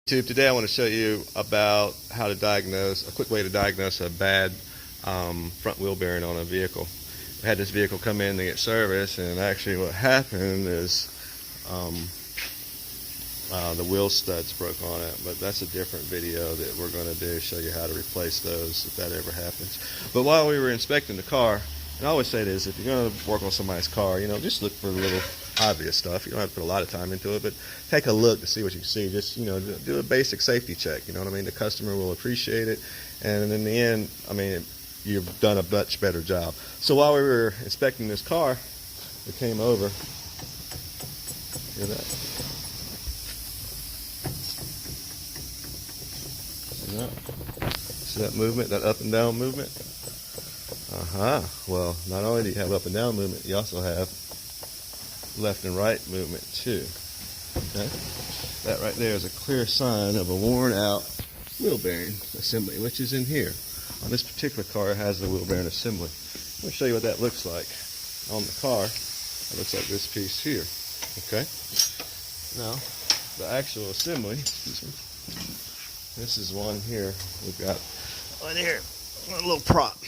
Today I want to show you about how to diagnose, a quick way to diagnose a bad front wheel bearing on a vehicle. We had this vehicle come in to get service, and actually what happened is the wheel studs broke on it, but that's a different video that we're going to do, show you how to replace those if that ever happens. But while we were inspecting the car, and I always say this, if you're going to work on somebody's car, just look for the little obvious stuff. You don't have to put a lot of time into it, but take a look to see what you see. Just, do a basic safety check. You know what I mean? The customer will appreciate it, and in the end, you've done a much better job. So while we were inspecting this car, we came over. Hear that? See that movement, that up and down movement? Well, not only do you have up and down movement, you also have left and right movement too. Okay? That right there is a clear sign of a worn out wheel bearing assembly, which is in here. On this particular car, it has the wheel bearing assembly. Let me show you what that looks like on the car. It looks like this piece here. Okay? Now, the actual assembly, excuse me, this is one here. We've got one here, a little prop.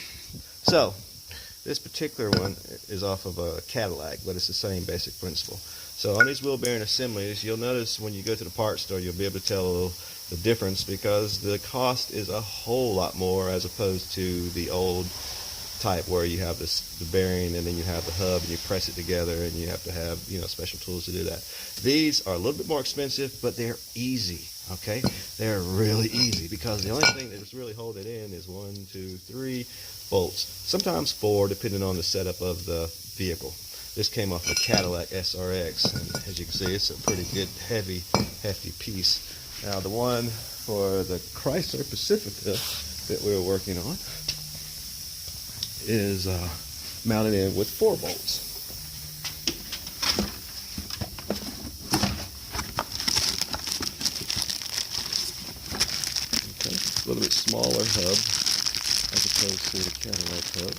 So, this particular one is off of a Cadillac, but it's the same basic principle. So on these wheel bearing assemblies, you'll notice when you go to the parts store, you'll be able to tell the difference because the cost is a whole lot more as opposed to the old type where you have the bearing and then you have the hub and you press it together and you have to have special tools to do that. These are a little bit more expensive, but they're easy. Okay, they're really easy because the only thing that's really holding it in is 1, 2, 3 bolts, sometimes 4 depending on the setup of the vehicle. This came off a Cadillac SRX, and as you can see, it's a pretty good, hefty piece. Now the one for the Chrysler Pacifica that we were working on is mounted in with 4 bolts. Okay, a little bit smaller hub as opposed to the Cadillac hub.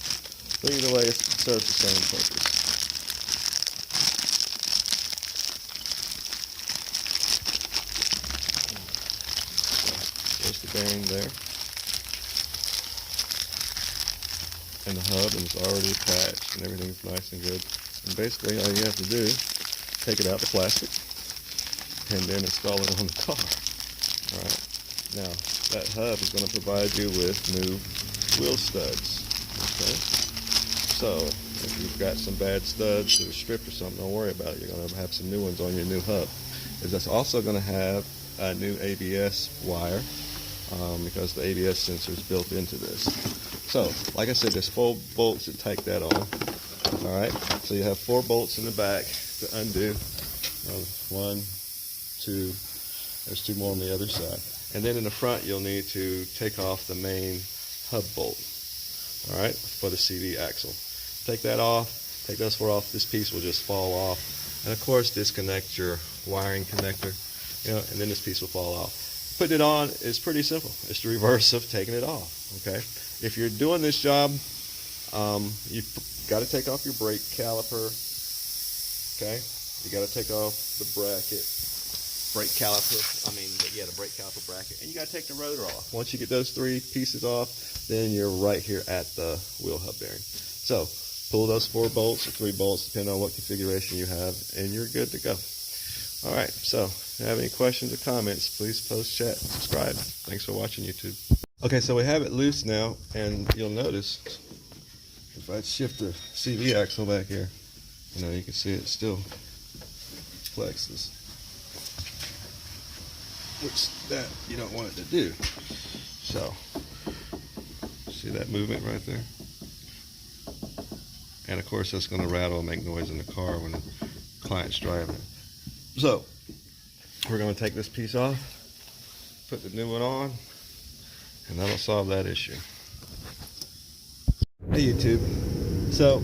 But either way, it serves the same purpose. There's the bearing there. And the hub, and it's already attached, and everything's nice and good. And basically, all you have to do is take it out the plastic, and then install it on the car. Alright, now, that hub is going to provide you with new wheel studs. Okay, so if you've got some bad studs that are stripped or something, don't worry about it. You're going to have some new ones on your new hub. That's also going to have a new ABS wire because the ABS sensor is built into this. So, like I said, there's 4 bolts that take that on. All right, so you have 4 bolts in the back to undo. 1, 2. There's 2 more on the other side. And then in the front, you'll need to take off the main hub bolt, all right, for the CV axle. Take that off, take those 4 off, this piece will just fall off. And of course, disconnect your wiring connector, and then this piece will fall off. Putting it on is pretty simple. It's the reverse of taking it off, okay? If you're doing this job, you've got to take off your brake caliper, okay? You got to take off the bracket. Brake caliper, the brake caliper bracket, and you got to take the rotor off. Once you get those 3 pieces off, then you're right here at the wheel hub bearing. So pull those 4 bolts or 3 bolts, depending on what configuration you have, and you're good to go. All right, so if you have any questions or comments, please post, chat, subscribe. Thanks for watching YouTube. Okay, so we have it loose now, and you'll notice if I shift the CV axle back here, you can see it still flexes. Which that you don't want it to do. So, see that movement right there? And of course that's going to rattle and make noise in the car when the client's driving it. So, we're going to take this piece off, put the new one on, and that'll solve that issue. Hey YouTube. So,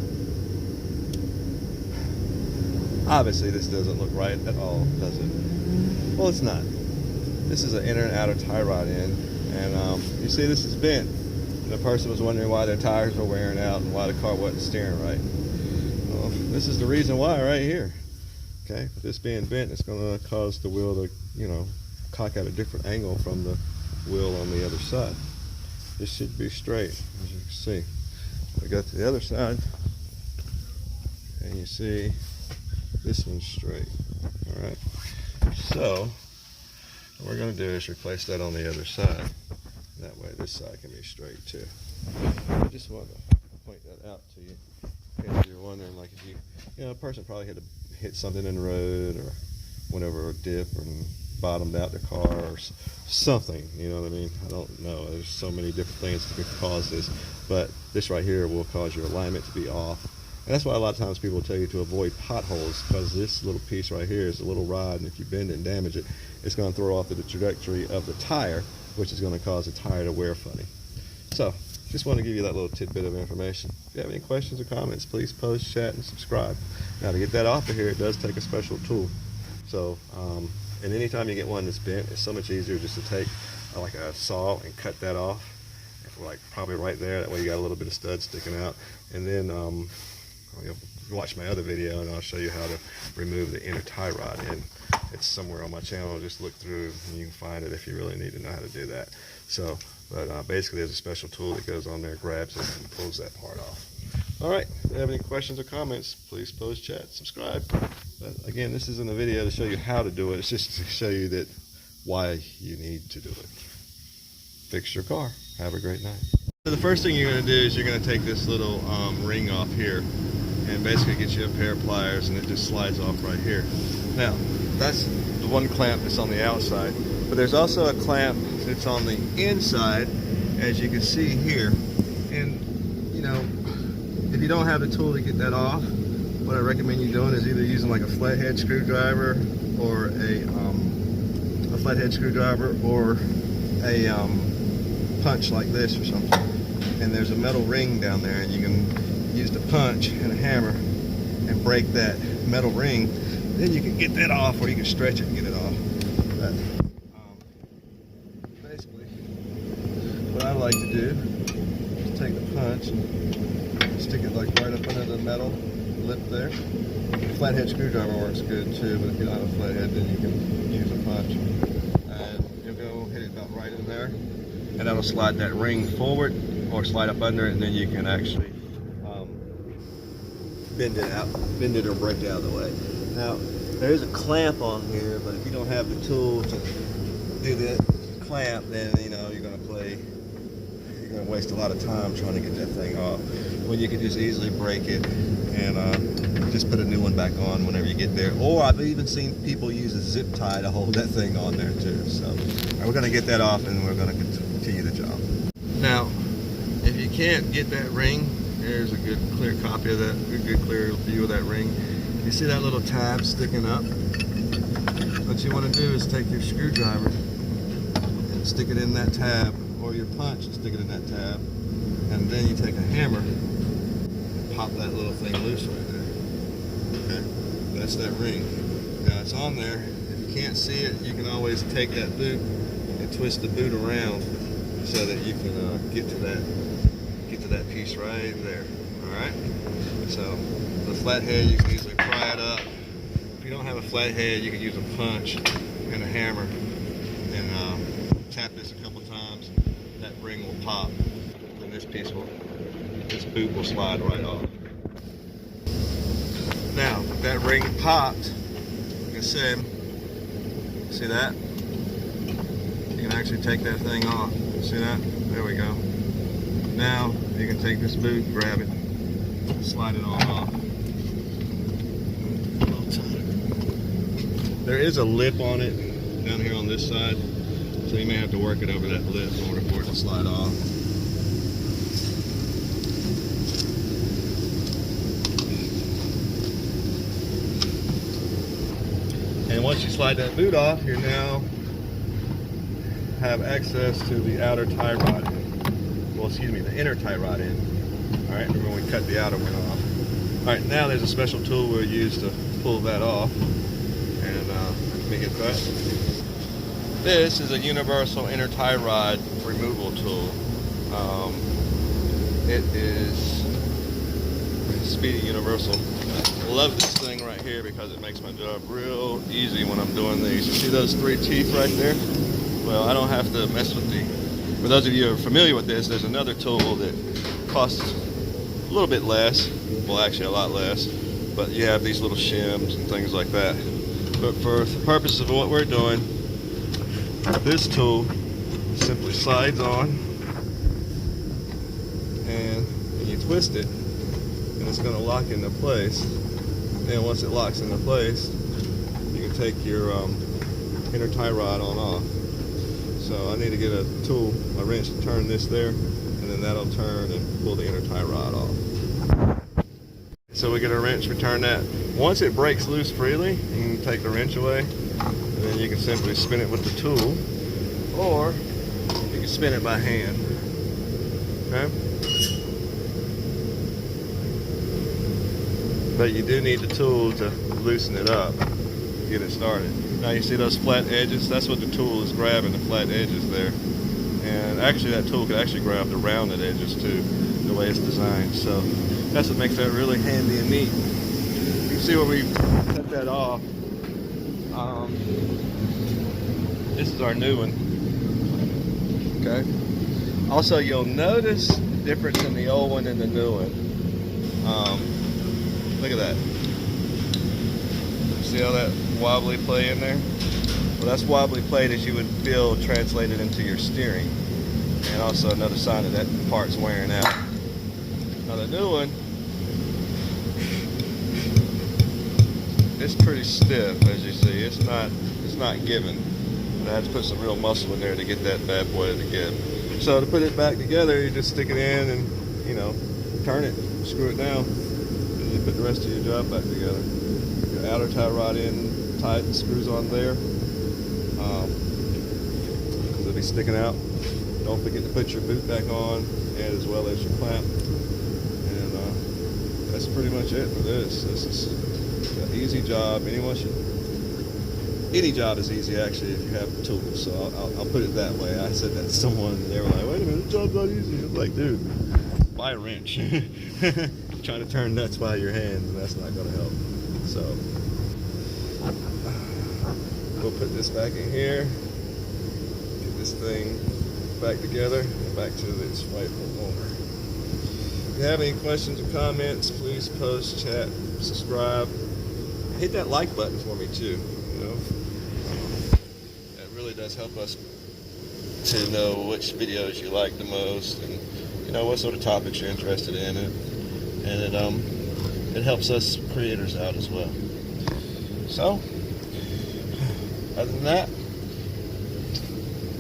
obviously this doesn't look right at all, does it? Well, it's not. This is an inner and outer tie rod end, and you see this is bent. And the person was wondering why their tires were wearing out and why the car wasn't steering right. Well, this is the reason why right here. Okay, with this being bent, it's going to cause the wheel to, cock at a different angle from the wheel on the other side. This should be straight, as you can see. I got to the other side, and you see this one's straight. All right. So what we're going to do is replace that on the other side. That way this side can be straight too. I just want to point that out to you in case you're wondering, like if you know, a person probably had to hit something in the road or went over a dip and bottomed out the car or something, you know what I mean? I don't know. There's so many different things that can cause this, but this right here will cause your alignment to be off. And that's why a lot of times people tell you to avoid potholes, because this little piece right here is a little rod, and if you bend it and damage it, it's going to throw off the trajectory of the tire, which is going to cause the tire to wear funny. So, just want to give you that little tidbit of information. If you have any questions or comments, please post, chat, and subscribe. Now, to get that off of here, it does take a special tool. So, and anytime you get one that's bent, it's so much easier just to take like a saw and cut that off, like probably right there. That way you got a little bit of stud sticking out. And then you'll watch my other video and I'll show you how to remove the inner tie rod. And it's somewhere on my channel. Just look through and you can find it if you really need to know how to do that. So, but basically there's a special tool that goes on there, grabs it, and pulls that part off. All right, if you have any questions or comments, please post, chat, subscribe. But again, this isn't a video to show you how to do it. It's just to show you that why you need to do it. Fix your car. Have a great night. So the first thing you're going to do is you're going to take this little ring off here and basically get you a pair of pliers, and it just slides off right here. Now, that's the one clamp that's on the outside, but there's also a clamp that's on the inside, as you can see here. And you know, if you don't have the tool to get that off, what I recommend you doing is either using like a flathead screwdriver or a flathead screwdriver or a punch like this or something. And there's a metal ring down there, and you can use the punch and a hammer and break that metal ring. Then you can get that off, or you can stretch it and get it off. But, basically, what I like to do is take the punch and stick it like right up under the metal lip there. Flathead screwdriver works good too, but if you don't have a flathead, then you can use a punch. And you'll go hit it about right in there, and that'll slide that ring forward or slide up under it, and then you can actually bend it or break it out of the way. Now, there is a clamp on here, but if you don't have the tool to do the clamp, then you know you're going to waste a lot of time trying to get that thing off, when you can just easily break it and just put a new one back on whenever you get there. Or I've even seen people use a zip tie to hold that thing on there too. So we're going to get that off, and we're going to continue the job. Now, if you can't get that ring, here's a good clear copy of that, a good clear view of that ring. You see that little tab sticking up? What you want to do is take your screwdriver and stick it in that tab, or your punch and stick it in that tab, and then you take a hammer and pop that little thing loose right there. Okay? That's that ring. Now it's on there. If you can't see it, you can always take that boot and twist the boot around so that you can get to that piece right there. Alright? So the flathead, you can easily pry it up. If you don't have a flathead, you can use a punch and a hammer and tap this a couple times. That ring will pop, and this boot will slide right off. Now, that ring popped, like I said, see that? You can actually take that thing off. See that? There we go. Now, you can take this boot, grab it, slide it on off. There is a lip on it down here on this side, so you may have to work it over that lip in order for it to slide off. And once you slide that boot off, you now have access to the outer tie rod end. Well, excuse me, the inner tie rod end. Alright, remember when we cut the outer one off. Alright, now there's a special tool we'll use to pull that off. And let me get that. This is a universal inner tie rod removal tool. It is Speedy Universal. love this thing right here because it makes my job real easy when I'm doing these. You see those 3 teeth right there? Well, I don't have to mess with the... For those of you who are familiar with this, there's another tool that costs a little bit less. Well, actually a lot less. But you have these little shims and things like that. But for the purpose of what we're doing, this tool simply slides on and you twist it and it's going to lock into place. And once it locks into place, you can take your inner tie rod on off. So I need to get a tool, a wrench to turn this there, and then that'll turn and pull the inner tie rod off. So we get a wrench, we turn that. Once it breaks loose freely, you can take the wrench away, and then you can simply spin it with the tool, or you can spin it by hand. Okay? But you do need the tool to loosen it up, get it started. Now you see those flat edges? That's what the tool is grabbing, the flat edges there. And actually that tool could actually grab the rounded edges too, the way it's designed. So that's what makes that really handy and neat. You can see where we cut that off. This is our new one. Okay. Also, you'll notice the difference in the old one and the new one. Look at that. See how that wobbly play in there? Well, that's wobbly play that you would feel translated into your steering. And also another sign that that part's wearing out. Now the new one, it's pretty stiff, as you see. It's not giving. I had to put some real muscle in there to get that bad boy to give. So to put it back together, you just stick it in and, you know, turn it, screw it down, and you put the rest of your job back together. Your outer tie rod in tight, the screws on there, because they'll be sticking out. Don't forget to put your boot back on, and as well as your clamp. And that's pretty much it for this. This is an easy job. Any job is easy actually if you have tools. So I'll put it that way. I said that to someone, and they were like, "Wait a minute, this job's not easy." I was like, "Dude, buy a wrench." Trying to turn nuts by your hands, and that's not going to help. So we'll put this back in here. Get this thing back together and back to its rightful owner. If you have any questions or comments, please post, chat, subscribe. Hit that like button for me too. You know, that really does help us to know which videos you like the most, and you know what sort of topics you're interested in, and it helps us creators out as well. So, other than that,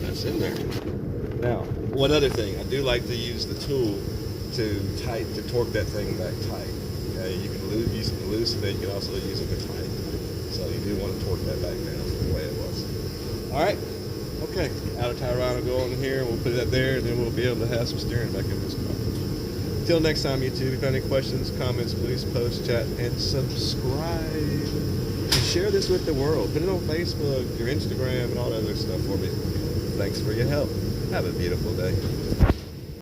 that's in there. Now, one other thing, I do like to use the tool to torque that thing back tight. Okay, you can use it to loosen it, you can also use it to tighten. So you do want to torque that back down the way it was. All right, okay. Outer tie rod will go on here, we'll put that there, and then we'll be able to have some steering back in this car. Until next time, YouTube, if you have any questions, comments, please post, chat, and subscribe. And share this with the world. Put it on Facebook, your Instagram, and all that other stuff for me. Thanks for your help. Have a beautiful day.